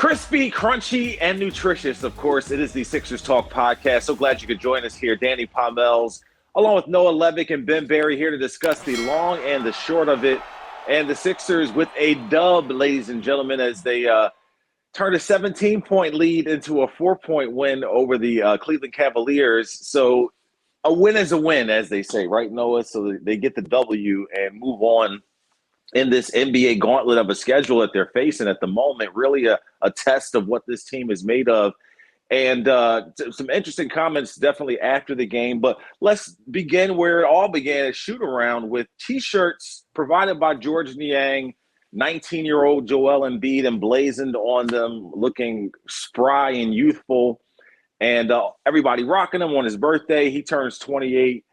Crispy, crunchy, and nutritious, of course. It is the Sixers Talk podcast. So glad you could join us here. Danny Pommells, along with Noah Levick and Ben Berry, here to discuss the long and the short of it. And the Sixers with a dub, ladies and gentlemen, as they turned a 17-point lead into a 4-point win over the Cleveland Cavaliers. So a win is a win, as they say, right, Noah? So they get the W and move on in this NBA gauntlet of a schedule that they're facing at the moment. Really a test of what this team is made of. And some interesting comments definitely after the game. But let's begin where it all began, a shoot-around with T-shirts provided by George Niang, 19-year-old Joel Embiid emblazoned on them, looking spry and youthful. And everybody rocking him on his birthday. He turns 28.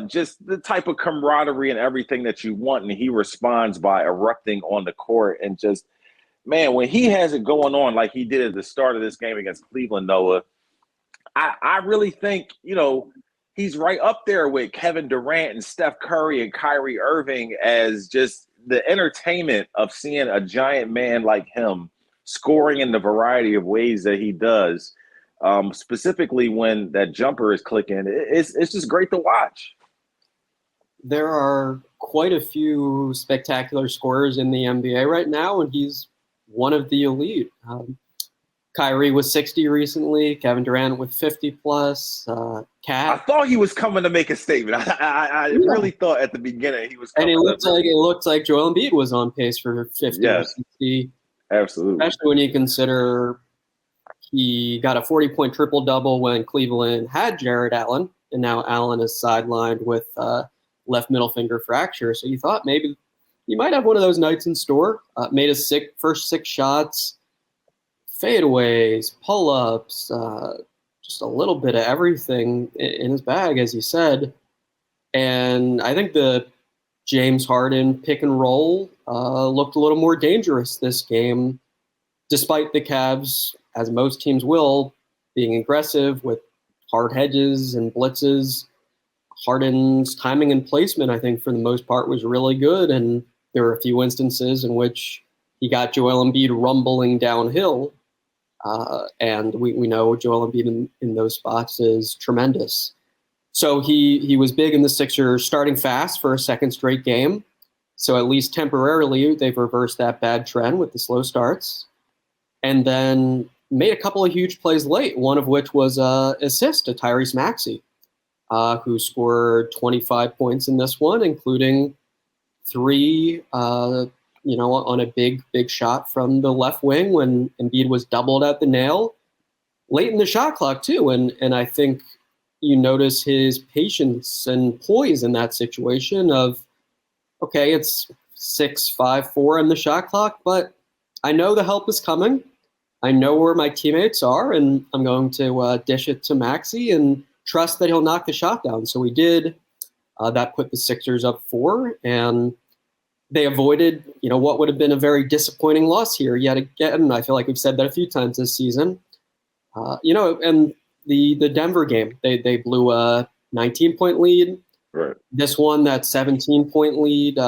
Just the type of camaraderie and everything that you want. And he responds by erupting on the court. And just, man, when he has it going on like he did at the start of this game against Cleveland, Noah, I really think, he's right up there with Kevin Durant and Steph Curry and Kyrie Irving as just the entertainment of seeing a giant man like him scoring in the variety of ways that he does. Specifically when that jumper is clicking, it's just great to watch. There are quite a few spectacular scorers in the NBA right now, and he's one of the elite. Kyrie was 60 recently, Kevin Durant with 50-plus. I thought he was coming to make a statement. I really thought at the beginning he was coming. And it looked like Joel Embiid was on pace for 50 or 60. Absolutely. Especially when you consider he got a 40-point triple-double when Cleveland had Jared Allen, and now Allen is sidelined with left middle finger fracture. So you thought maybe he might have one of those nights in store. Made his first 6 shots, fadeaways, pull-ups, just a little bit of everything in his bag, as you said. And I think the James Harden pick and roll looked a little more dangerous this game, despite the Cavs, as most teams will, being aggressive with hard hedges and blitzes. Harden's timing and placement, I think, for the most part, was really good. And there were a few instances in which he got Joel Embiid rumbling downhill. And we know Joel Embiid in those spots is tremendous. So he was big in the Sixers starting fast for a second straight game. So at least temporarily, they've reversed that bad trend with the slow starts. And then made a couple of huge plays late, one of which was an assist to Tyrese Maxey, who scored 25 points in this one, including 3, on a big shot from the left wing when Embiid was doubled at the nail. Late in the shot clock, too, and I think you notice his patience and poise in that situation of, okay, it's 6-5-4 in the shot clock, but I know the help is coming. I know where my teammates are, and I'm going to dish it to Maxey and trust that he'll knock the shot down. So he did. That put the Sixers up 4, and they avoided, what would have been a very disappointing loss here yet again. I feel like we've said that a few times this season. And the Denver game, they blew a 19-point lead. Right. This one, that 17-point lead,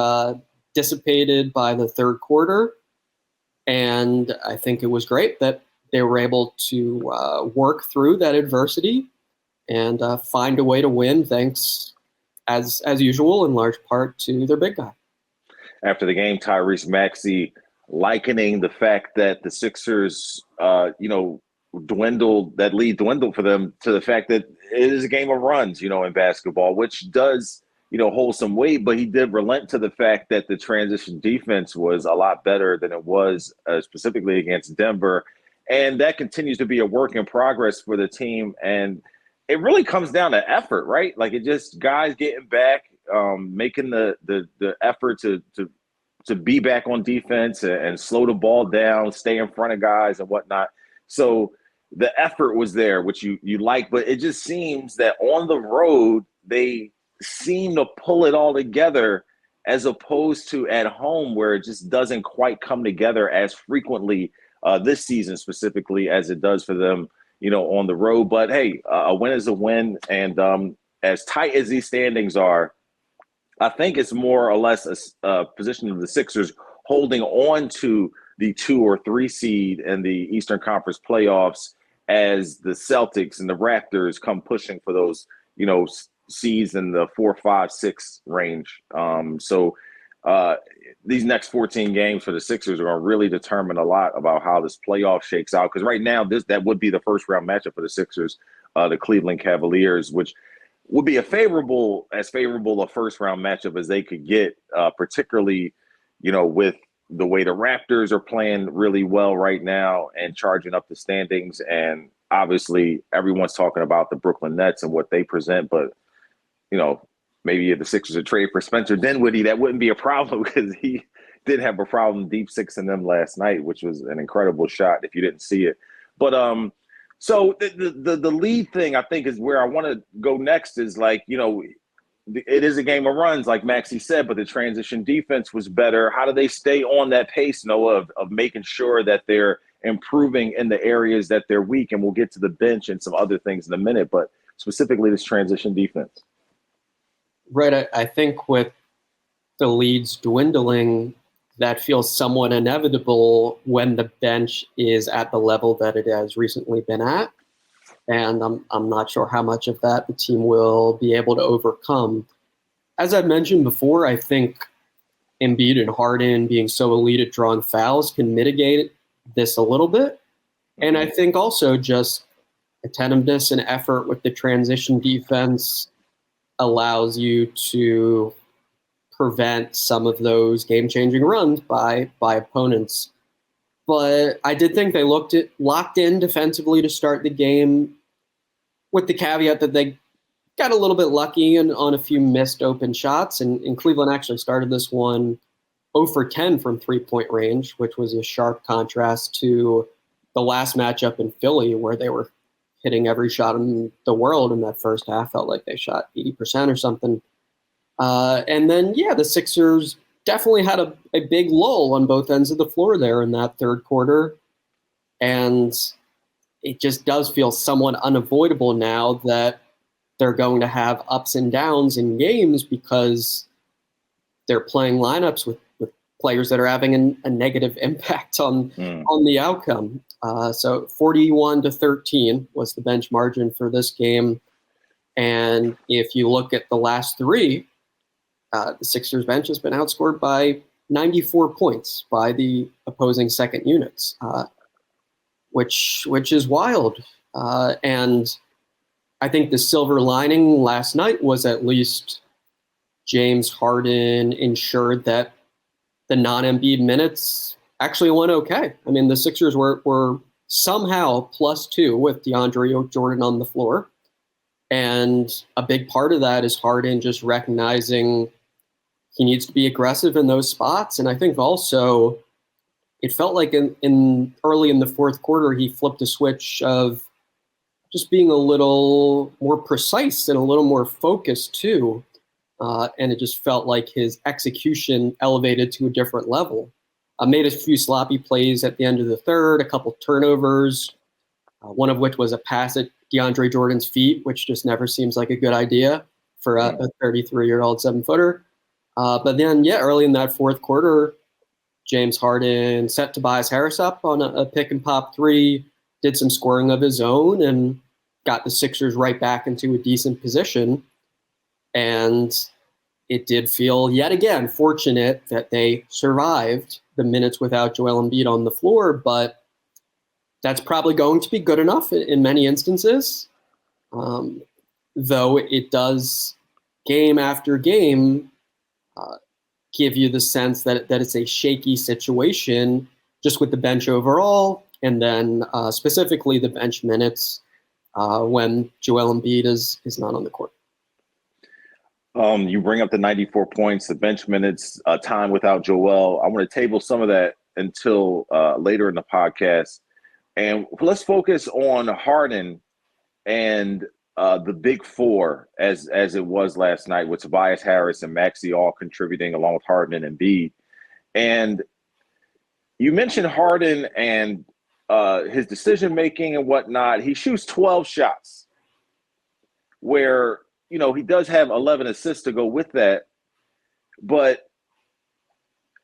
dissipated by the third quarter. And I think it was great that they were able to work through that adversity and find a way to win, thanks, as usual, in large part to their big guy. After the game, Tyrese Maxey likening the fact that the Sixers, that lead dwindled for them to the fact that it is a game of runs, in basketball, which does hold some weight, but he did relent to the fact that the transition defense was a lot better than it was specifically against Denver. And that continues to be a work in progress for the team. And it really comes down to effort, right? Like, it just guys getting back, making the effort to be back on defense and slow the ball down, stay in front of guys and whatnot. So the effort was there, which you like, but it just seems that on the road, they seem to pull it all together as opposed to at home where it just doesn't quite come together as frequently this season specifically as it does for them, on the road. But hey, a win is a win. And as tight as these standings are, I think it's more or less a position of the Sixers holding on to the 2 or 3 seed in the Eastern Conference playoffs as the Celtics and the Raptors come pushing for those, seeds in the 4, 5, 6 range. These next 14 games for the Sixers are going to really determine a lot about how this playoff shakes out. Because right now, that would be the first round matchup for the Sixers, the Cleveland Cavaliers, which would be as favorable a first round matchup as they could get, particularly, with the way the Raptors are playing really well right now and charging up the standings. And obviously everyone's talking about the Brooklyn Nets and what they present, but maybe if the Sixers are trade for Spencer Dinwiddie, that wouldn't be a problem because he did have a problem deep sixing them last night, which was an incredible shot if you didn't see it. But so the lead thing I think is where I want to go next is it is a game of runs, like Maxey said, but the transition defense was better. How do they stay on that pace, Noah, of making sure that they're improving in the areas that they're weak? And we'll get to the bench and some other things in a minute, but specifically this transition defense. Right. I think with the leads dwindling, that feels somewhat inevitable when the bench is at the level that it has recently been at. And I'm not sure how much of that the team will be able to overcome. As I've mentioned before, I think Embiid and Harden being so elite at drawing fouls can mitigate this a little bit. And I think also just attentiveness and effort with the transition defense allows you to prevent some of those game-changing runs by opponents. But I did think they locked in defensively to start the game, with the caveat that they got a little bit lucky on a few missed open shots. And Cleveland actually started this one 0 for 10 from three-point range, which was a sharp contrast to the last matchup in Philly, where they were hitting every shot in the world in that first half. Felt like they shot 80% or something. And then, the Sixers definitely had a big lull on both ends of the floor there in that third quarter. And it just does feel somewhat unavoidable now that they're going to have ups and downs in games because they're playing lineups with players that are having a negative impact on the outcome. So 41-13 was the bench margin for this game. And if you look at the last three, the Sixers bench has been outscored by 94 points by the opposing second units, which is wild. And I think the silver lining last night was at least James Harden ensured that the non-Embiid minutes actually went okay. I mean, the Sixers were somehow +2 with DeAndre Jordan on the floor. And a big part of that is Harden just recognizing he needs to be aggressive in those spots. And I think also it felt like in early in the fourth quarter, he flipped a switch of just being a little more precise and a little more focused too. And it just felt like his execution elevated to a different level. Made a few sloppy plays at the end of the third, a couple turnovers, one of which was a pass at DeAndre Jordan's feet, which just never seems like a good idea for a 33-year-old 7-footer. But then, early in that fourth quarter, James Harden set Tobias Harris up on a pick-and-pop three, did some scoring of his own, and got the Sixers right back into a decent position. And it did feel, yet again, fortunate that they survived the minutes without Joel Embiid on the floor, but that's probably going to be good enough in many instances, though it does, game after game, give you the sense that it's a shaky situation just with the bench overall, and then specifically the bench minutes when Joel Embiid is not on the court. You bring up the 94 points, the bench minutes, time without Joel. I want to table some of that until later in the podcast. And let's focus on Harden and the big four as it was last night with Tobias Harris and Maxey all contributing along with Harden and Embiid. And you mentioned Harden and his decision-making and whatnot. He shoots 12 shots where, he does have 11 assists to go with that. But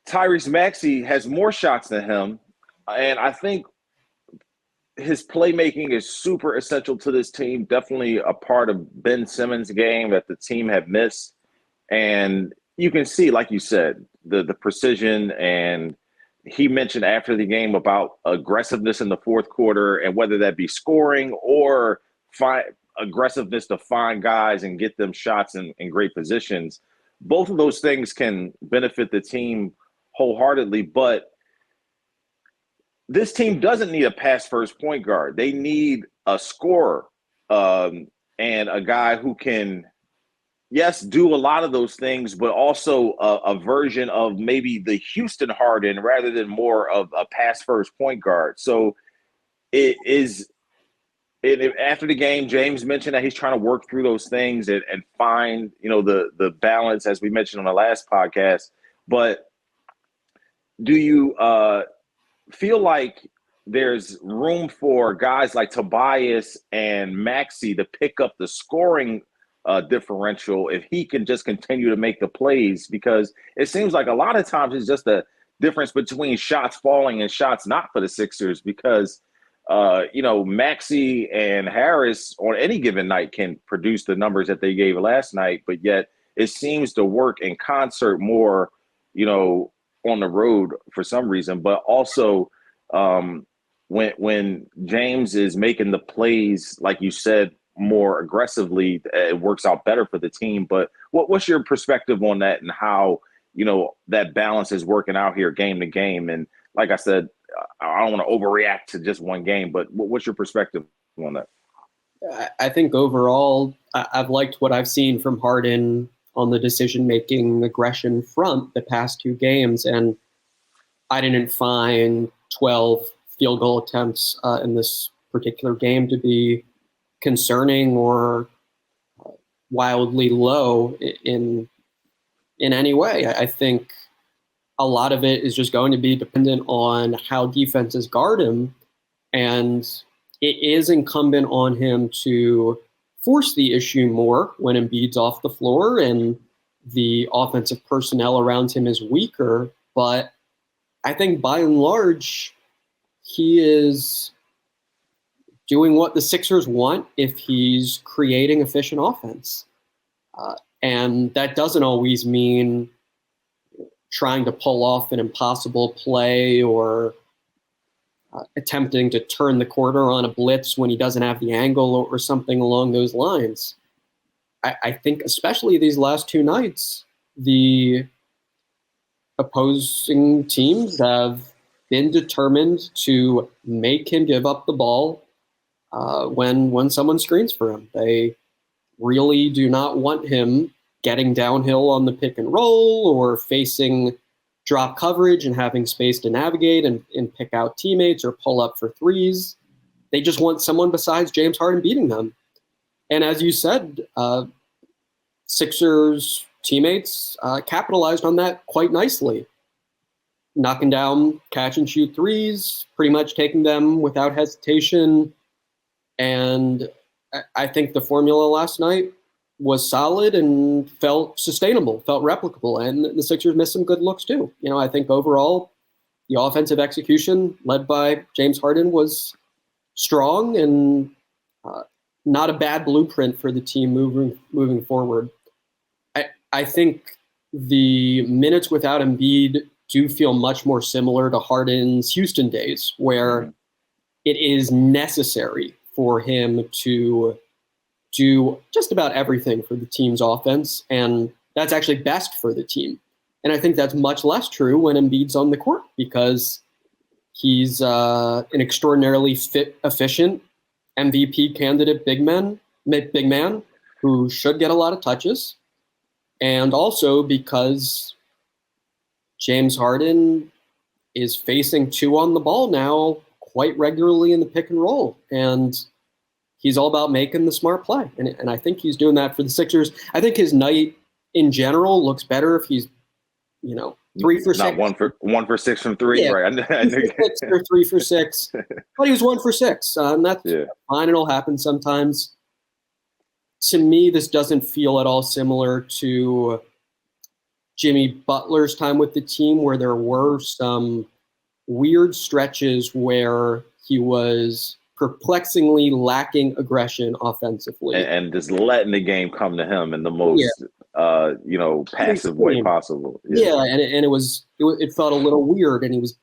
Tyrese Maxey has more shots than him And I think his playmaking is super essential to this team. Definitely a part of Ben Simmons' game that the team had missed. And you can see, like you said, the precision. And he mentioned after the game about aggressiveness in the fourth quarter, and whether that be scoring or aggressiveness to find guys and get them shots in great positions. Both of those things can benefit the team wholeheartedly, but this team doesn't need a pass-first point guard. They need a scorer, and a guy who can, yes, do a lot of those things, but also a version of maybe the Houston Harden rather than more of a pass-first point guard. So after the game, James mentioned that he's trying to work through those things and find, the balance, as we mentioned on the last podcast. But do you feel like there's room for guys like Tobias and Maxey to pick up the scoring differential if he can just continue to make the plays? Because it seems like a lot of times it's just a difference between shots falling and shots not for the Sixers, because Maxey and Harris on any given night can produce the numbers that they gave last night, but yet it seems to work in concert more, on the road for some reason. But also when James is making the plays, like you said, more aggressively, it works out better for the team. But what's your perspective on that, and how, that balance is working out here game to game? And like I said, I don't want to overreact to just one game, but what's your perspective on that? I think overall, I've liked what I've seen from Harden on the decision-making aggression front the past two games, and I didn't find 12 field goal attempts in this particular game to be concerning or wildly low in any way. I think a lot of it is just going to be dependent on how defenses guard him, and it is incumbent on him to force the issue more when Embiid's off the floor and the offensive personnel around him is weaker. But I think by and large, he is doing what the Sixers want if he's creating efficient offense. And that doesn't always mean trying to pull off an impossible play or attempting to turn the corner on a blitz when he doesn't have the angle or something along those lines. I think especially these last two nights, the opposing teams have been determined to make him give up the ball when someone screens for him. They really do not want him getting downhill on the pick and roll or facing drop coverage and having space to navigate and pick out teammates or pull up for threes. They just want someone besides James Harden beating them. And as you said, Sixers teammates capitalized on that quite nicely, knocking down catch and shoot threes, pretty much taking them without hesitation. And I think the formula last night was solid and felt sustainable, felt replicable, and the Sixers missed some good looks too. I think overall the offensive execution led by James Harden was strong and not a bad blueprint for the team moving forward. I think the minutes without Embiid do feel much more similar to Harden's Houston days, where it is necessary for him to do just about everything for the team's offense, and that's actually best for the team. And I think that's much less true when Embiid's on the court, because he's an extraordinarily efficient MVP candidate big man who should get a lot of touches, and also because James Harden is facing two on the ball now quite regularly in the pick and roll, and he's all about making the smart play. And I think he's doing that for the Sixers. I think his night in general looks better if he's, 3 for 6. Not 1 for 6 from three, yeah, right? 2 for 6 or 3 for 6. But he was 1 for 6. And that's fine. It'll happen sometimes. To me, this doesn't feel at all similar to Jimmy Butler's time with the team, where there were some weird stretches where he was perplexingly lacking aggression offensively. And just letting the game come to him in the most, passive way possible. Yeah, and it felt a little weird, and he was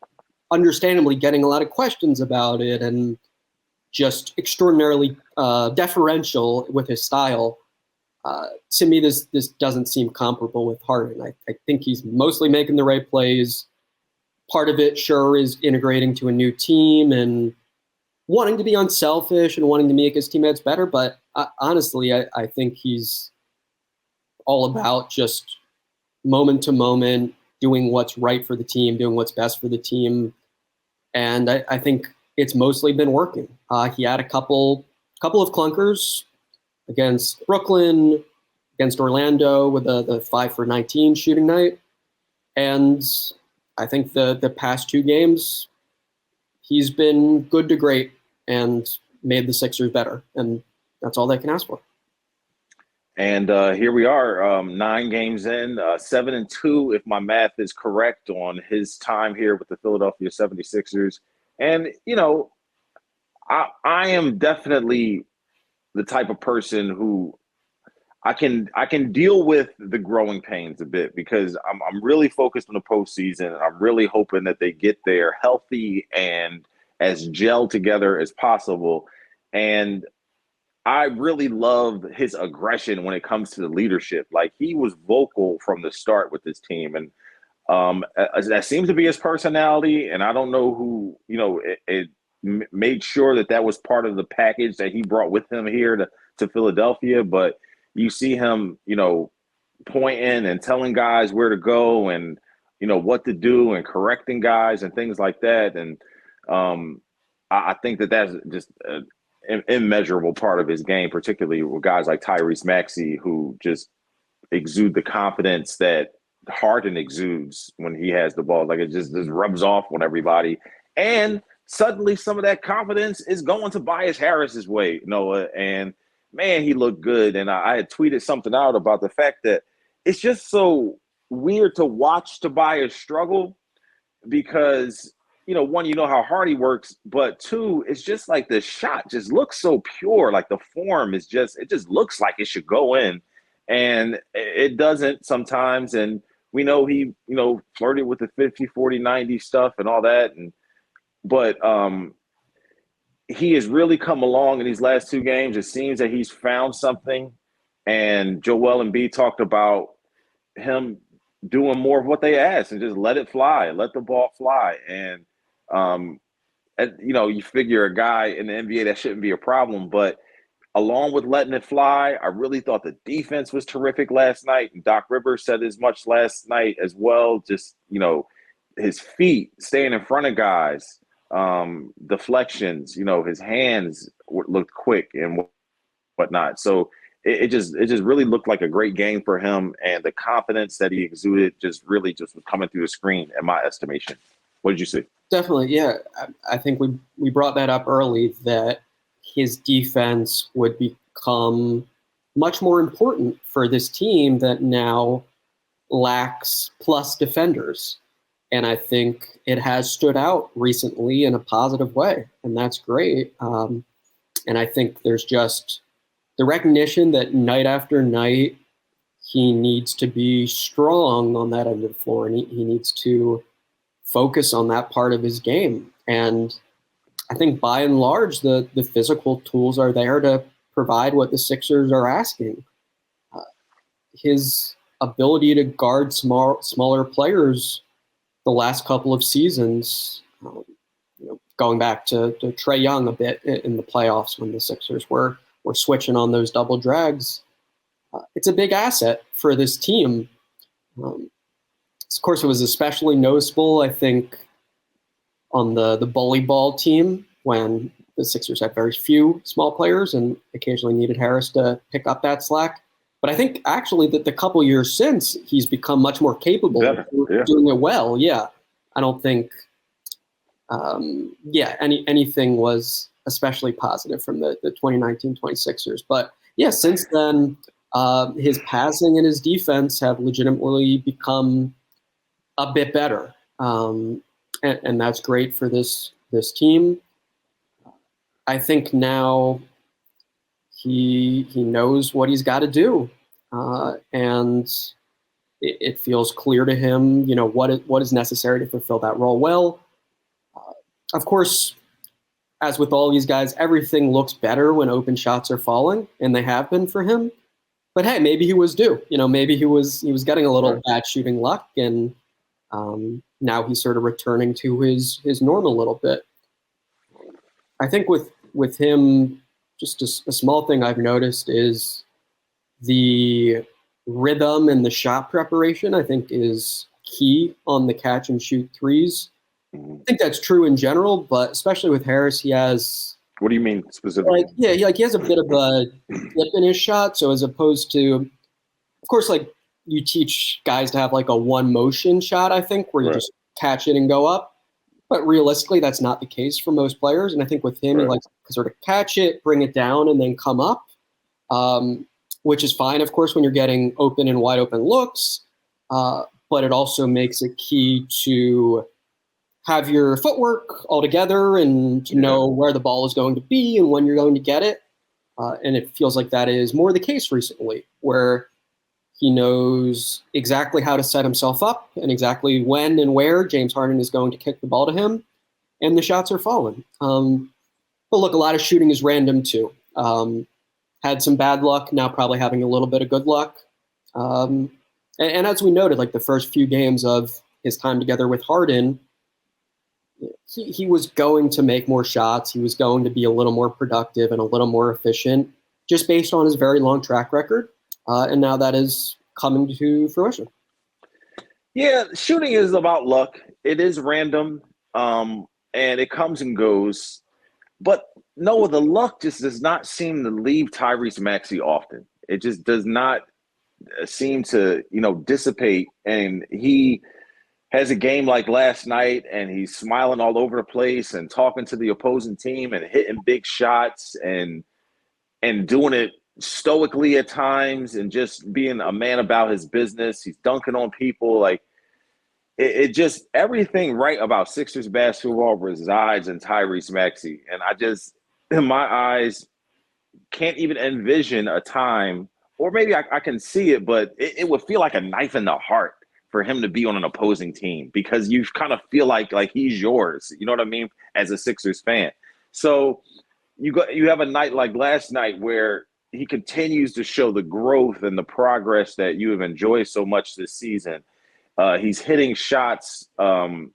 understandably getting a lot of questions about it, and just extraordinarily deferential with his style. To me, this doesn't seem comparable with Harden. I think he's mostly making the right plays. Part of it, sure, is integrating to a new team and wanting to be unselfish and wanting to make his teammates better. But honestly, I think he's all about just moment to moment, doing what's right for the team, doing what's best for the team. And I think it's mostly been working. He had a couple of clunkers against Brooklyn, against Orlando with the 5 for 19 shooting night. And I think the past 2 games, he's been good to great and made the Sixers better. And that's all they can ask for. And here we are, 9 games in, 7-2, if my math is correct, on his time here with the Philadelphia 76ers. And, I am definitely the type of person who I can deal with the growing pains a bit, because I'm really focused on the postseason. I'm really hoping that they get there healthy and as gelled together as possible. And I really love his aggression when it comes to the leadership. Like, he was vocal from the start with this team, and that seems to be his personality. And I don't know who, it made sure that was part of the package that he brought with him here to Philadelphia. But you see him, pointing and telling guys where to go and, what to do, and correcting guys and things like that. And I think that's just an immeasurable part of his game, particularly with guys like Tyrese Maxey, who just exude the confidence that Harden exudes when he has the ball. Like, it just rubs off on everybody. And suddenly some of that confidence is going to Tobias Harris's way, Noah. And man, he looked good. And I had tweeted something out about the fact that it's just so weird to watch Tobias struggle, because, one, how hard he works, but 2, it's just like the shot just looks so pure. Like, the form it just looks like it should go in, and it doesn't sometimes. And we know he, flirted with the 50, 40, 90 stuff and all that. But he has really come along in these last 2 games. It seems that he's found something. And Joel Embiid talked about him doing more of what they asked and just let it fly, let the ball fly. And, you figure a guy in the NBA, that shouldn't be a problem. But along with letting it fly, I really thought the defense was terrific last night. And Doc Rivers said as much last night as well. Just, his feet staying in front of guys, deflections, his hands looked quick and whatnot. So it just really looked like a great game for him, and the confidence that he exuded just was coming through the screen, in my estimation. What did you see? Definitely, yeah. I think we brought that up early, that his defense would become much more important for this team that now lacks plus defenders. And I think it has stood out recently in a positive way, and that's great. And I think there's just the recognition that night after night, he needs to be strong on that end of the floor, and he needs to focus on that part of his game. And I think by and large, the physical tools are there to provide what the Sixers are asking. His ability to guard smaller players the last couple of seasons, going back to Trae Young a bit in the playoffs when the Sixers were switching on those double drags, it's a big asset for this team. Of course, it was especially noticeable, I think, on the bully ball team, when the Sixers had very few small players and occasionally needed Harris to pick up that slack. But I think actually that the couple years since, he's become much more capable of doing it well. Yeah. I don't think, anything was especially positive from the 2019-20 Sixers. But yeah, since then, his passing and his defense have legitimately become a bit better. and that's great for this team. I think now he knows what he's got to do, and it feels clear to him, what is necessary to fulfill that role well. Of course, as with all these guys, everything looks better when open shots are falling, and they have been for him. But hey, maybe he was due. Maybe he was getting a little bad shooting luck, and now he's sort of returning to his norm a little bit. I think with him, just a small thing I've noticed is the rhythm and the shot preparation, I think, is key on the catch and shoot threes. I think that's true in general, but especially with Harris, he has. What do you mean specifically? He has a bit of a dip in his shot. So as opposed to, of course, you teach guys to have a one motion shot, I think, where you just catch it and go up. But realistically, that's not the case for most players. And I think with him, he likes to sort of catch it, bring it down, and then come up, which is fine, of course, when you're getting open and wide open looks. But it also makes it key to have your footwork all together and to know where the ball is going to be and when you're going to get it. And it feels like that is more the case recently, where he knows exactly how to set himself up and exactly when and where James Harden is going to kick the ball to him, and the shots are falling. But look, a lot of shooting is random too. Had some bad luck, now probably having a little bit of good luck. And as we noted, the first few games of his time together with Harden, he was going to make more shots. He was going to be a little more productive and a little more efficient, just based on his very long track record. And now that is coming to fruition. Yeah, shooting is about luck. It is random, and it comes and goes. But no, the luck just does not seem to leave Tyrese Maxey often. It just does not seem to, dissipate. And he has a game like last night, and he's smiling all over the place and talking to the opposing team and hitting big shots and doing it stoically at times and just being a man about his business. He's dunking on people. It just, everything right about Sixers basketball resides in Tyrese Maxey. And I just, in my eyes, can't even envision a time, or maybe I can see it, but it would feel like a knife in the heart for him to be on an opposing team, because you kind of feel like he's yours. You know what I mean? As a Sixers fan. So you have a night like last night where he continues to show the growth and the progress that you have enjoyed so much this season. He's hitting shots and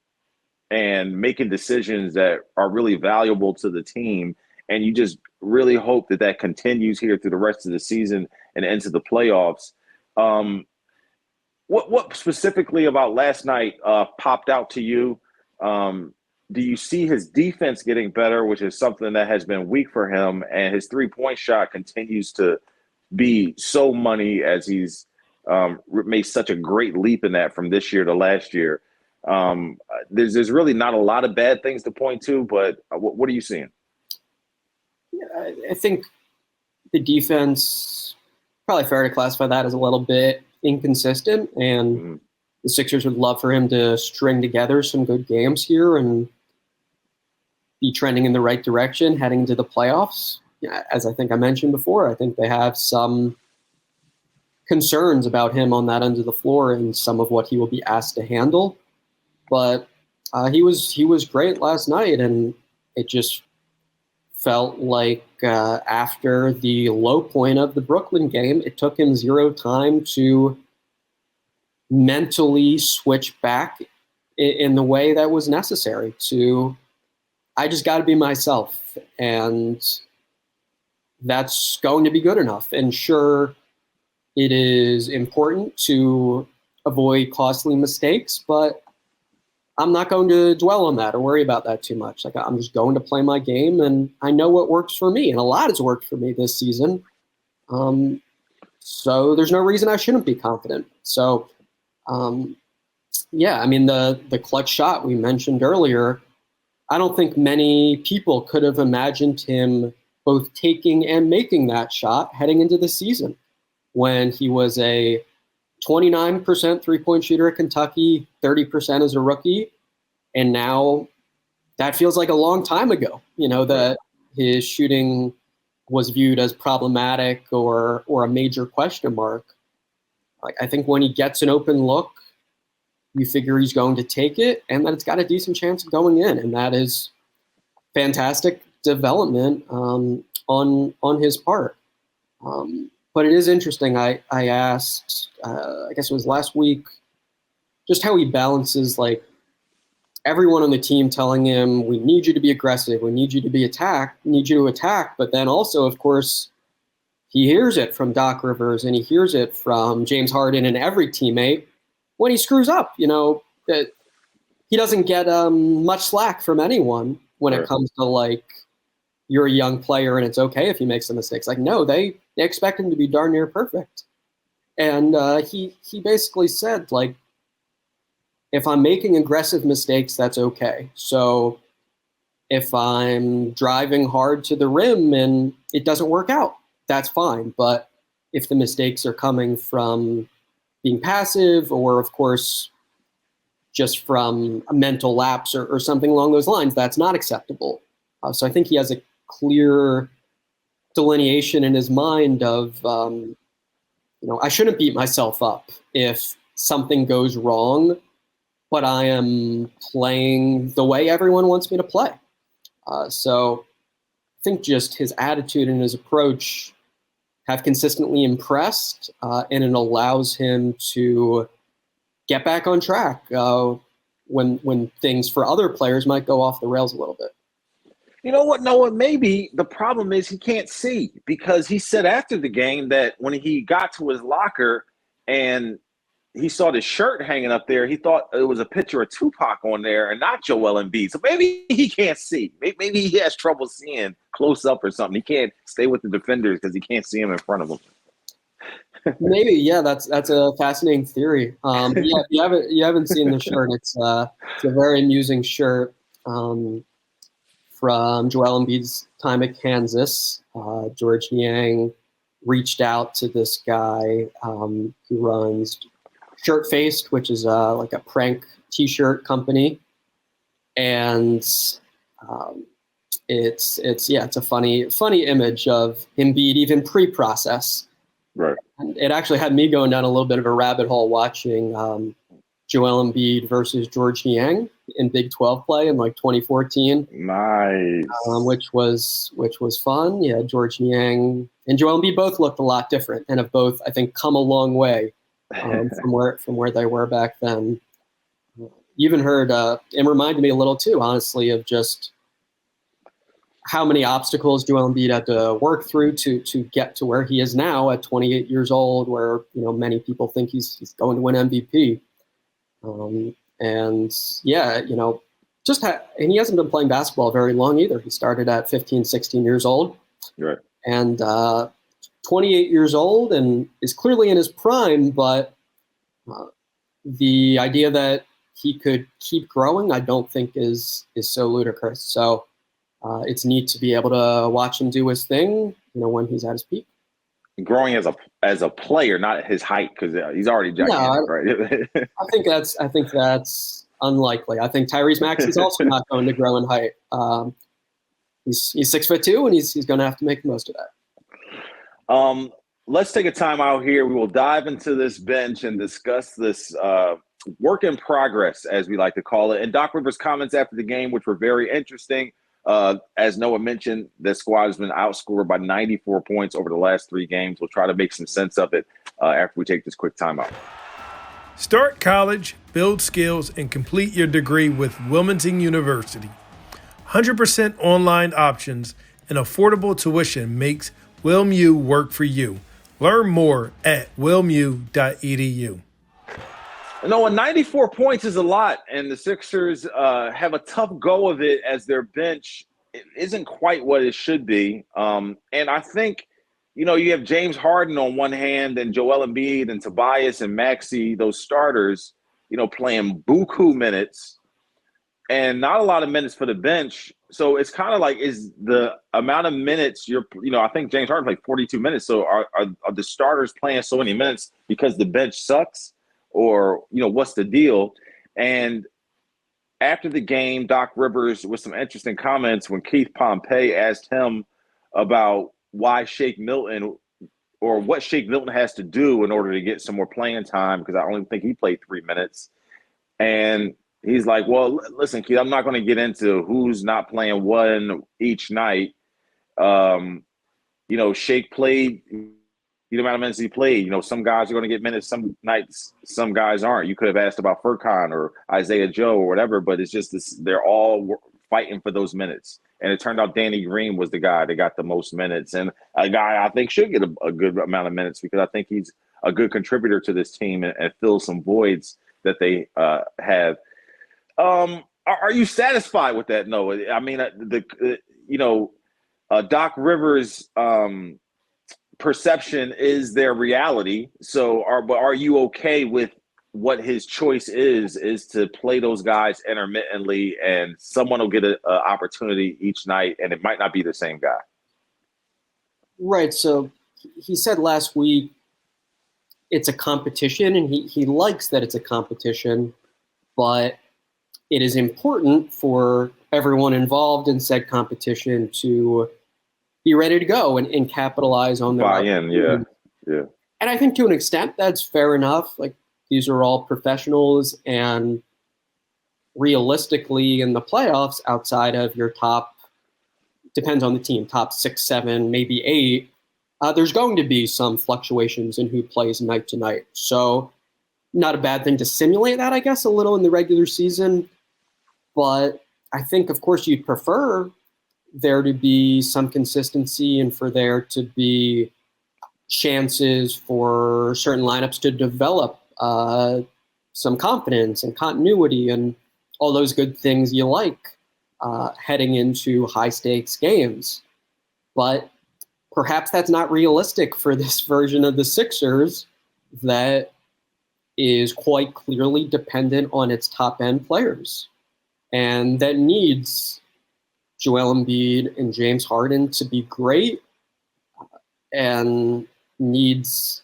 making decisions that are really valuable to the team. And you just really hope that continues here through the rest of the season and into the playoffs. What specifically about last night popped out to you? Do you see his defense getting better, which is something that has been weak for him, and his three-point shot continues to be so money as he's made such a great leap in that from this year to last year? There's really not a lot of bad things to point to, but what are you seeing? Yeah, I think the defense, probably fair to classify that as a little bit inconsistent, and the Sixers would love for him to string together some good games here and be trending in the right direction heading into the playoffs. As I think I mentioned before, I think they have some concerns about him on that end of the floor and some of what he will be asked to handle. But he was great last night, and it just felt like after the low point of the Brooklyn game, it took him zero time to mentally switch back in the way that was necessary to, I just got to be myself, and that's going to be good enough. And sure, it is important to avoid costly mistakes, but I'm not going to dwell on that or worry about that too much. I'm just going to play my game, and I know what works for me, and a lot has worked for me this season. So there's no reason I shouldn't be confident. So, the clutch shot we mentioned earlier, I don't think many people could have imagined him both taking and making that shot heading into the season, when he was a 29% three-point shooter at Kentucky, 30% as a rookie. And now that feels like a long time ago, that his shooting was viewed as problematic or a major question mark. Like, I think when he gets an open look, you figure he's going to take it and that it's got a decent chance of going in. And that is fantastic development on his part. But it is interesting. I asked, I guess it was last week, just how he balances like everyone on the team telling him, we need you to be aggressive, we need you to attack. But then also, of course, he hears it from Doc Rivers and he hears it from James Harden and every teammate when he screws up, that he doesn't get much slack from anyone when it comes to like, you're a young player and it's okay if he makes some mistakes. Like, no, they expect him to be darn near perfect. And he basically said, like, if I'm making aggressive mistakes, that's okay. So if I'm driving hard to the rim and it doesn't work out, that's fine. But if the mistakes are coming from being passive or, of course, just from a mental lapse or something along those lines, that's not acceptable. So I think he has a clear delineation in his mind of, I shouldn't beat myself up if something goes wrong, but I am playing the way everyone wants me to play. So I think just his attitude and his approach have consistently impressed, and it allows him to get back on track when things for other players might go off the rails a little bit. You know what, Noah? Maybe the problem is he can't see, because he said after the game that when he got to his locker and he saw the shirt hanging up there, he thought it was a picture of Tupac on there and not Joel Embiid. So maybe he can't see. Maybe he has trouble seeing close up or something. He can't stay with the defenders because he can't see him in front of them. Maybe, yeah, that's a fascinating theory. Yeah, if you haven't seen the shirt, it's a very amusing shirt from Joel Embiid's time at Kansas. George Niang reached out to this guy who runs Shirt Faced, which is like a prank T-shirt company, and it's a funny image of Embiid even pre-process. Right. And it actually had me going down a little bit of a rabbit hole watching Joel Embiid versus George Niang in Big 12 play in like 2014. Nice. Which was fun. Yeah, George Niang and Joel Embiid both looked a lot different and have both, I think, come a long way from where they were back then. You even heard it reminded me a little too, honestly, of just how many obstacles Joel Embiid had to work through to get to where he is now at 28 years old, where many people think he's going to win MVP. And he hasn't been playing basketball very long either. He started at 15, 16 years old. Right. And 28 years old and is clearly in his prime, but the idea that he could keep growing, I don't think is so ludicrous. So it's neat to be able to watch him do his thing, when he's at his peak. Growing as a player, not his height, because he's already gigantic, right? I think that's unlikely. I think Tyrese Maxey is also not going to grow in height. He's 6'2", and he's going to have to make the most of that. Let's take a time out here. We will dive into this bench and discuss this work in progress, as we like to call it, and Doc Rivers' comments after the game, which were very interesting. As Noah mentioned, the squad has been outscored by 94 points over the last 3 games. We'll try to make some sense of it after we take this quick timeout. Start college, build skills, and complete your degree with Wilmington University. 100% online options and affordable tuition makes WilMU work for you. Learn more at wilmu.edu. No, 94 points is a lot, and the Sixers have a tough go of it as their bench isn't quite what it should be. And I think, you have James Harden on one hand and Joel Embiid and Tobias and Maxey, those starters, playing buku minutes and not a lot of minutes for the bench. So it's kind of like, is the amount of minutes I think James Harden played 42 minutes. So are the starters playing so many minutes because the bench sucks? Or, what's the deal? And after the game, Doc Rivers with some interesting comments when Keith Pompey asked him about why Shake Milton or what Shake Milton has to do in order to get some more playing time, because I only think he played 3 minutes. And he's like, well, listen, Keith, I'm not going to get into who's not playing one each night. Shake played the amount of minutes he played. Some guys are going to get minutes some nights, some guys aren't. You could have asked about Furkan or Isaiah Joe or whatever, but it's just this, they're all fighting for those minutes. And it turned out Danny Green was the guy that got the most minutes, and a guy I think should get a good amount of minutes, because I think he's a good contributor to this team and fills some voids that they have. Are you satisfied with that, Noah? I mean, Doc Rivers' perception is their reality. So, are you okay with what his choice is to play those guys intermittently, and someone will get an opportunity each night, and it might not be the same guy? Right. So he said last week it's a competition, and he likes that it's a competition, but it is important for everyone involved in said competition to be ready to go and capitalize on their buy-in. Yeah. And I think to an extent that's fair enough. Like, these are all professionals, and realistically in the playoffs, outside of your top, depends on the team, top 6, 7, maybe 8, there's going to be some fluctuations in who plays night to night. So not a bad thing to simulate that, I guess, a little in the regular season. But I think, of course, you'd prefer there to be some consistency and for there to be chances for certain lineups to develop some confidence and continuity and all those good things you like heading into high-stakes games. But perhaps that's not realistic for this version of the Sixers that is quite clearly dependent on its top-end players, and that needs Joel Embiid and James Harden to be great, and needs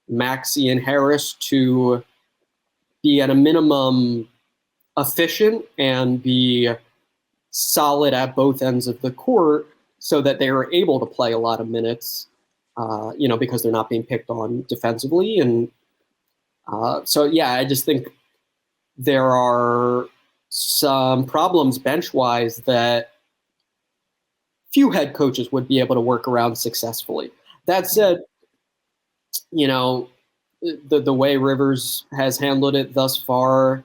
Maxey and Harris to be at a minimum efficient and be solid at both ends of the court, so that they are able to play a lot of minutes, because they're not being picked on defensively. And I just think there are some problems bench-wise that few head coaches would be able to work around successfully. That said, the way Rivers has handled it thus far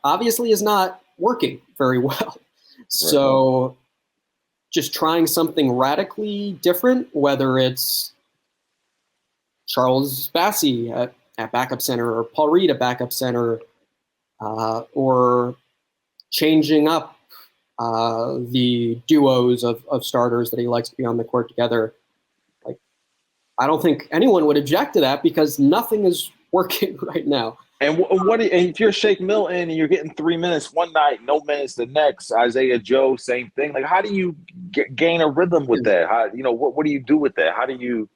obviously is not working very well. So just trying something radically different, whether it's Charles Bassey at backup center or Paul Reed at backup center, or changing up the duos of starters that he likes to be on the court together. Like, I don't think anyone would object to that, because nothing is working right now. And if you're Shake Milton and you're getting 3 minutes one night, no minutes the next, Isaiah Joe, same thing. Like, how do you gain a rhythm with that? How, what do you do with that? How do you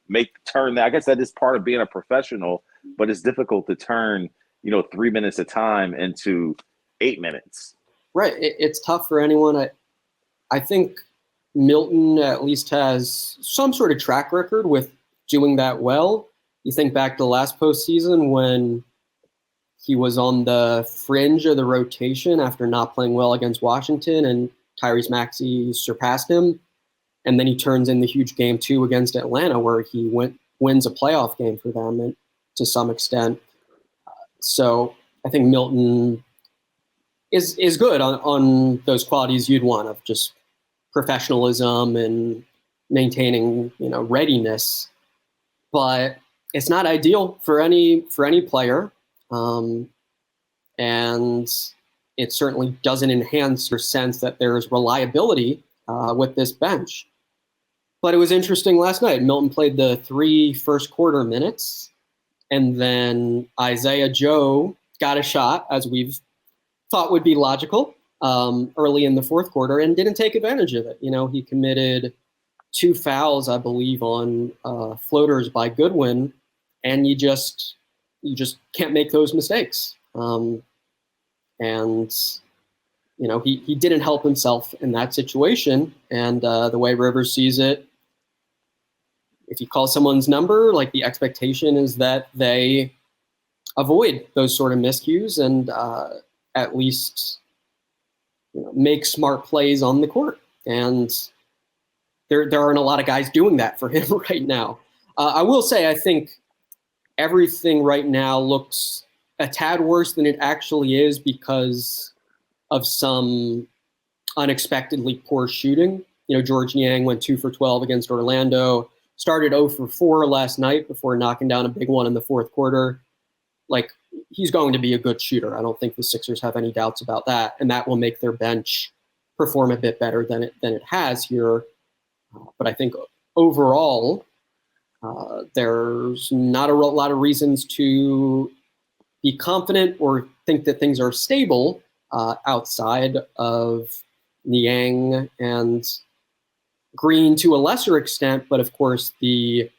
turn that? I guess that is part of being a professional, but it's difficult to turn, 3 minutes a time into 8 minutes. Right. It's tough for anyone. I think Milton at least has some sort of track record with doing that well. You think back to last postseason when he was on the fringe of the rotation after not playing well against Washington, and Tyrese Maxey surpassed him. And then he turns in the huge game 2 against Atlanta, where he wins a playoff game for them, and to some extent. So I think Milton is good on those qualities you'd want, of just professionalism and maintaining, readiness. But it's not ideal for any player. And it certainly doesn't enhance your sense that there's reliability with this bench. But it was interesting last night. Milton played the 3 first quarter minutes, and then Isaiah Joe got a shot, as we've thought would be logical, early in the fourth quarter, and didn't take advantage of it. He committed 2 fouls, I believe, on floaters by Goodwin, and you just can't make those mistakes. And he didn't help himself in that situation. And the way Rivers sees it, if you call someone's number, like the expectation is that they avoid those sort of miscues and at least make smart plays on the court. And there aren't a lot of guys doing that for him right now. I will say, I think everything right now looks a tad worse than it actually is because of some unexpectedly poor shooting. George Niang went 2 for 12 against Orlando, started 0 for 4 last night before knocking down a big one in the fourth quarter. Like, he's going to be a good shooter. I don't think the Sixers have any doubts about that, and that will make their bench perform a bit better than it has here. But I think overall, there's not a lot of reasons to be confident or think that things are stable outside of Niang and Green to a lesser extent. But of course, the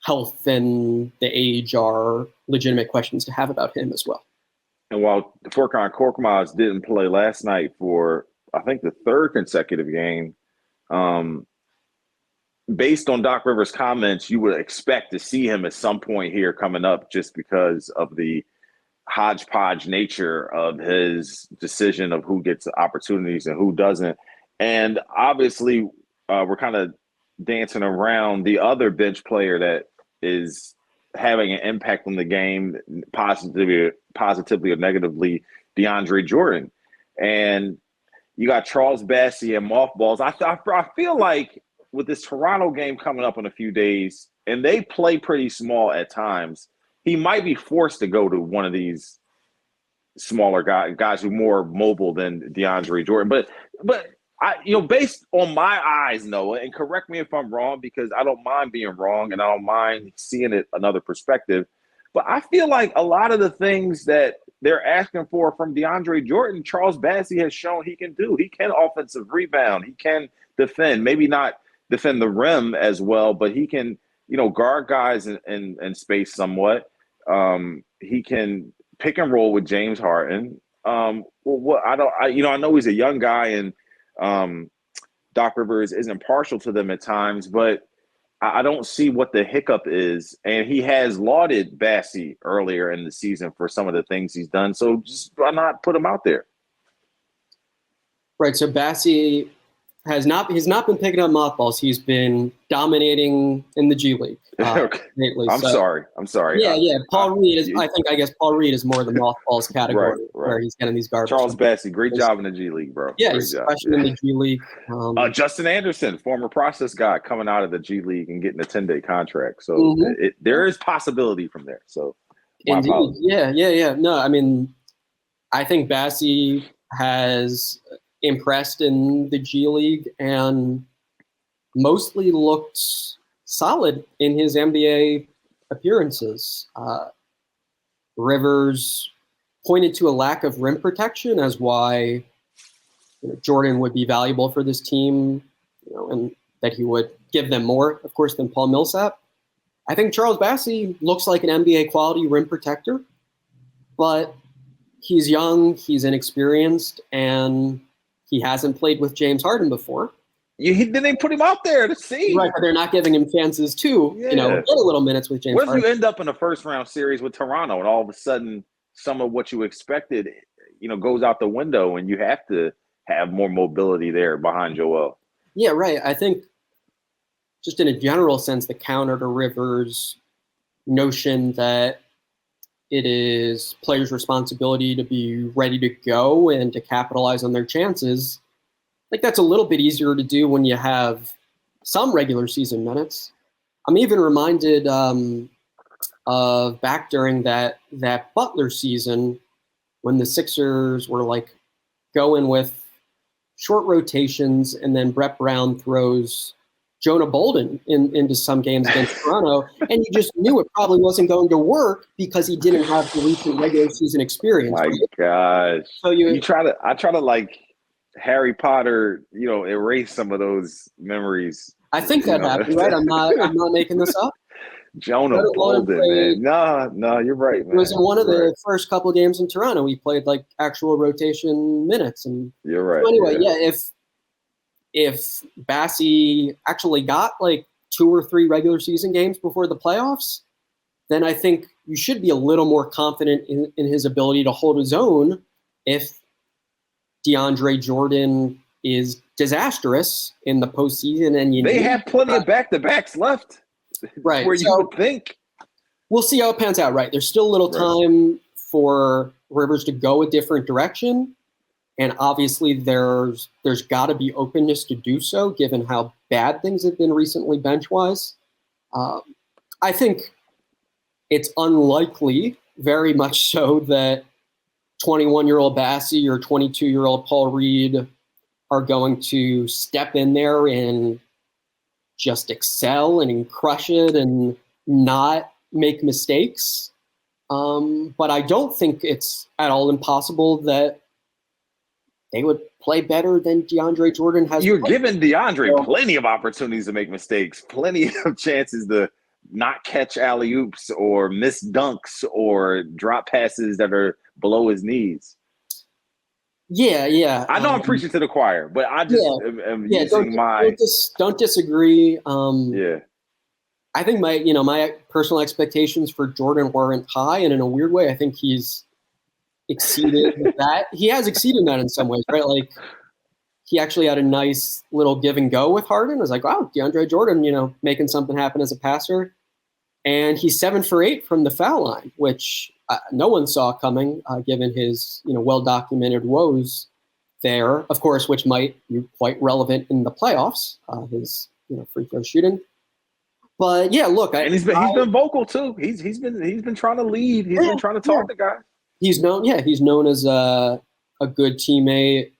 health and the age are legitimate questions to have about him as well. And while Furkan Korkmaz didn't play last night for, I think, the third consecutive game, based on Doc Rivers' comments, you would expect to see him at some point here coming up just because of the hodgepodge nature of his decision of who gets opportunities and who doesn't. And obviously, we're kind of dancing around the other bench player that is having an impact on the game, positively or negatively, DeAndre Jordan. And you got Charles Bassey and mothballs. I feel like with this Toronto game coming up in a few days, and they play pretty small at times, he might be forced to go to one of these smaller guys who are more mobile than DeAndre Jordan. But I, based on my eyes, Noah, and correct me if I'm wrong, because I don't mind being wrong and I don't mind seeing it another perspective. But I feel like a lot of the things that they're asking for from DeAndre Jordan, Charles Bassey has shown he can do. He can offensive rebound. He can defend, maybe not defend the rim as well, but he can, guard guys in space somewhat. He can pick and roll with James Harden. I know he's a young guy and Doc Rivers isn't partial to them at times, but I don't see what the hiccup is. And he has lauded Bassey earlier in the season for some of the things he's done. So just why not put him out there? Right. So Bassey he's not been picking up mothballs. He's been dominating in the G League lately. I'm sorry. Yeah. Paul Reed I guess Paul Reed is more the mothballs category right. where he's getting these garbage. Charles Bassey, great job in the G League, bro. Yeah, he's especially in the G League. Justin Anderson, former process guy, coming out of the G League and getting a 10-day contract. So there is possibility from there. So indeed, yeah. No, I mean, I think Bassey has impressed in the G League and mostly looked solid in his NBA appearances. Rivers pointed to a lack of rim protection as why Jordan would be valuable for this team, and that he would give them more, of course, than Paul Millsap. I think Charles Bassey looks like an NBA quality rim protector, but he's young, he's inexperienced, and he hasn't played with James Harden before. Then they put him out there to see. Right, but they're not giving him chances to, get a little minutes with James Harden. What if you end up in a first-round series with Toronto and all of a sudden some of what you expected, goes out the window and you have to have more mobility there behind Joel? Yeah, right. I think just in a general sense, the counter to Rivers' notion that it is players' responsibility to be ready to go and to capitalize on their chances. Like, that's a little bit easier to do when you have some regular season minutes. I'm even reminded of back during that Butler season when the Sixers were like going with short rotations, and then Brett Brown throws Jonah Bolden into some games against Toronto, and you just knew it probably wasn't going to work because he didn't have the recent regular season experience. My gosh! So I try to like Harry Potter, erase some of those memories. I think that happened, right? I'm not making this up. Jonah Bolden, man. No, you're right, man. It was in one of the first couple of games in Toronto. We played like actual rotation minutes, and you're right. So anyway, if Bassey actually got like 2 or 3 regular season games before the playoffs, then I think you should be a little more confident in his ability to hold his own. If DeAndre Jordan is disastrous in the postseason, and they have plenty of back-to-backs left, right? Where you would think. We'll see how it pans out. Right, there's still a little time for Rivers to go a different direction, and obviously there's got to be openness to do so, given how bad things have been recently bench-wise. I think it's unlikely, very much so, that 21-year-old Bassey or 22-year-old Paul Reed are going to step in there and just excel and crush it and not make mistakes. But I don't think it's at all impossible that they would play better than DeAndre Jordan has. You're giving DeAndre plenty of opportunities to make mistakes, plenty of chances to not catch alley-oops or miss dunks or drop passes that are below his knees. Yeah. I know I'm preaching to the choir, but I just am using don't disagree. Yeah. I think my personal expectations for Jordan weren't high, and in a weird way, I think he's exceeded that. He has exceeded that in some ways, right? Like, he actually had a nice little give and go with Harden. I was like, wow, DeAndre Jordan, making something happen as a passer. And he's 7 for 8 from the foul line, which no one saw coming, given his well-documented woes there, of course, which might be quite relevant in the playoffs, his free throw shooting. But yeah, look, and he's been vocal too. He's been trying to lead. He's been trying to talk to guys. He's known as a good teammate,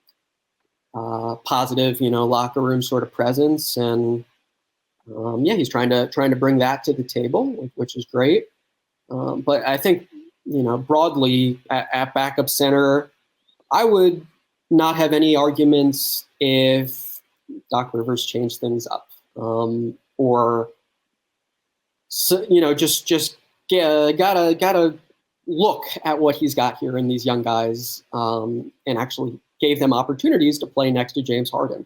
positive, locker room sort of presence, and he's trying to bring that to the table, which is great. But I think broadly at backup center, I would not have any arguments if Doc Rivers changed things up, or just gotta look at what he's got here in these young guys, and actually gave them opportunities to play next to James Harden.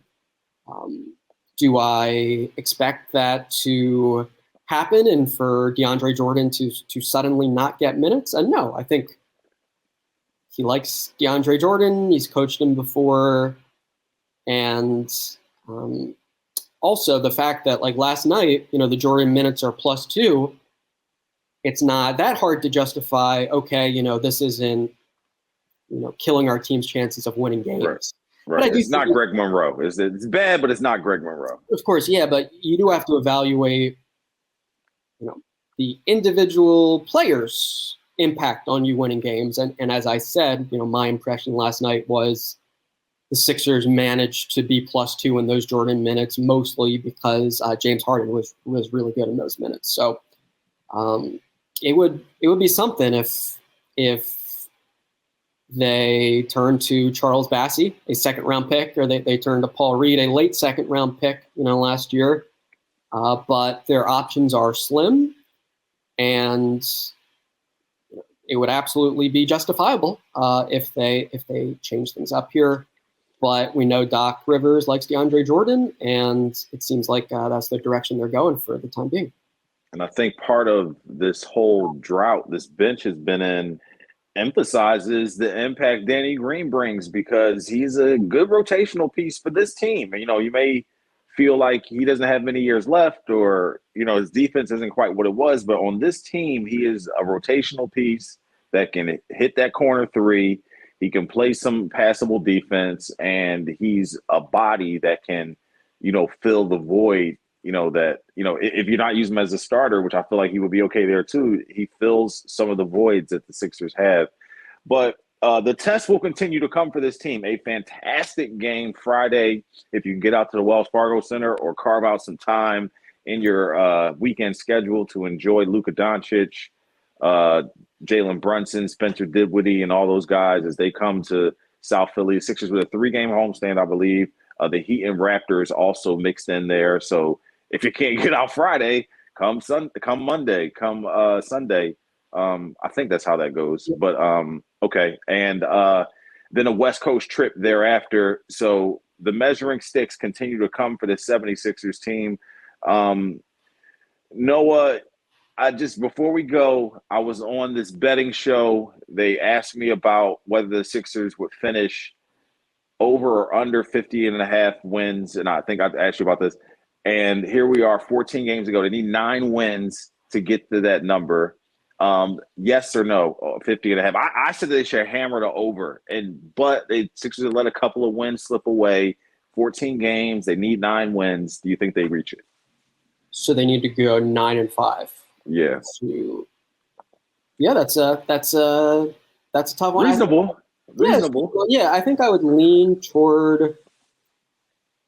Do I expect that to happen and for DeAndre Jordan to suddenly not get minutes? No, I think he likes DeAndre Jordan. He's coached him before. And also the fact that, like, last night, the Jordan minutes are +2. It's not that hard to justify, okay, this isn't, killing our team's chances of winning games. Right. It's not Greg Monroe. It's bad, but it's not Greg Monroe. Of course, yeah, but you do have to evaluate, the individual players' impact on you winning games. And as I said, my impression last night was the Sixers managed to be +2 in those Jordan minutes, mostly because James Harden was really good in those minutes. So it would be something if they turn to Charles Bassey, a second-round pick, or they turn to Paul Reed, a late second-round pick, last year. But their options are slim, and it would absolutely be justifiable if they change things up here. But we know Doc Rivers likes DeAndre Jordan, and it seems like that's the direction they're going for the time being. And I think part of this whole drought this bench has been in emphasizes the impact Danny Green brings, because he's a good rotational piece for this team. You may feel like he doesn't have many years left, or, his defense isn't quite what it was, but on this team, he is a rotational piece that can hit that corner three. He can play some passable defense, and he's a body that can, fill the void, if you're not using him as a starter, which I feel like he would be okay there too, he fills some of the voids that the Sixers have. But the test will continue to come for this team. A fantastic game Friday, if you can get out to the Wells Fargo Center or carve out some time in your weekend schedule to enjoy Luka Doncic, Jalen Brunson, Spencer Dinwiddie, and all those guys as they come to South Philly. Sixers with a 3-game homestand, I believe. The Heat and Raptors also mixed in there. So if you can't get out Friday, come Monday, come Sunday. I think that's how that goes. But okay. And then a West Coast trip thereafter. So the measuring sticks continue to come for the 76ers team. Noah, before we go, I was on this betting show. They asked me about whether the Sixers would finish over or under 50.5 wins. And I think I asked you about this. And here we are 14 games ago. They need 9 wins to get to that number. Yes or no, 50.5. I said they should hammer the over. But the Sixers let a couple of wins slip away. 14 games. They need 9 wins. Do you think they reach it? So they need to go 9-5. Yeah. Yeah, that's a tough one. Reasonable. Yeah, I think I would lean toward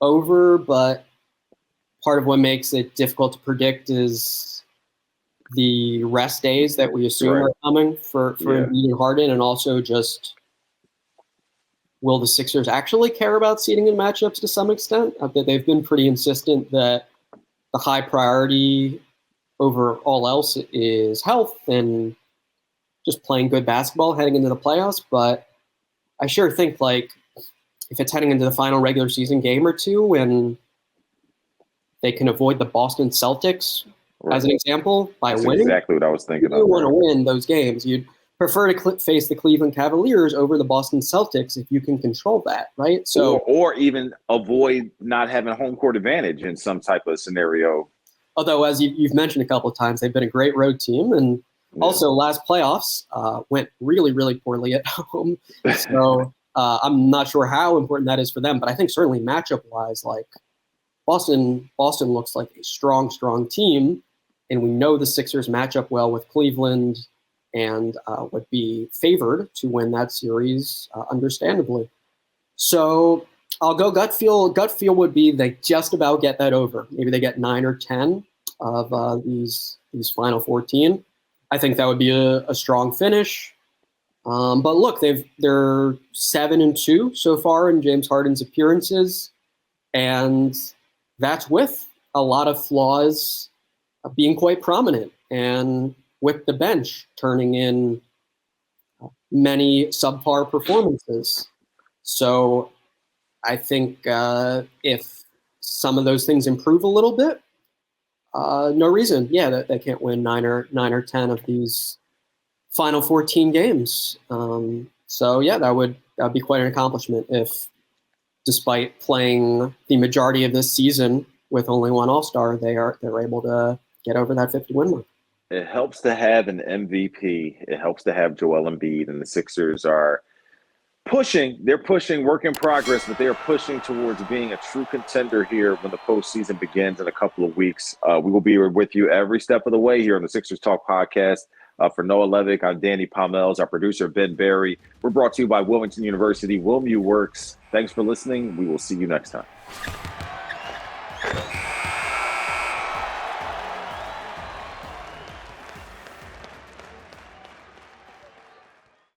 over, but part of what makes it difficult to predict is the rest days that we assume are coming for Embiid and Harden, and also just will the Sixers actually care about seeding in matchups to some extent? They've been pretty insistent that the high priority over all else is health and just playing good basketball heading into the playoffs. But I sure think, like, if it's heading into the final regular season game or two and they can avoid the Boston Celtics, as an example, by winning. Exactly what I was thinking. You want to win those games. You'd prefer to face the Cleveland Cavaliers over the Boston Celtics if you can control that, right? So, or even avoid not having home court advantage in some type of scenario. Although, as you've mentioned a couple of times, they've been a great road team, and also last playoffs went really, really poorly at home. So I'm not sure how important that is for them, but I think certainly matchup-wise, like Boston looks like a strong, strong team, and we know the Sixers match up well with Cleveland and would be favored to win that series, understandably. So I'll go gut feel. Gut feel would be they just about get that over. Maybe they get 9 or 10 of these final 14. I think that would be a strong finish. But look, they're 7-2 so far in James Harden's appearances, and that's with a lot of flaws being quite prominent, and with the bench turning in many subpar performances. So I think if some of those things improve a little bit, no reason, that they can't win 9 or 10 of these final 14 games. So that would be quite an accomplishment if, despite playing the majority of this season with only one All-Star, they're able to get over that 50-win mark. It helps to have an MVP. It helps to have Joel Embiid, and the Sixers are pushing. They're pushing, work in progress, but they are pushing towards being a true contender here when the postseason begins in a couple of weeks. We will be with you every step of the way here on the Sixers Talk podcast. For Noah Levick, I'm Danny Pommells, our producer, Ben Barry. We're brought to you by Wilmington University. WilMU Works. Thanks for listening. We will see you next time.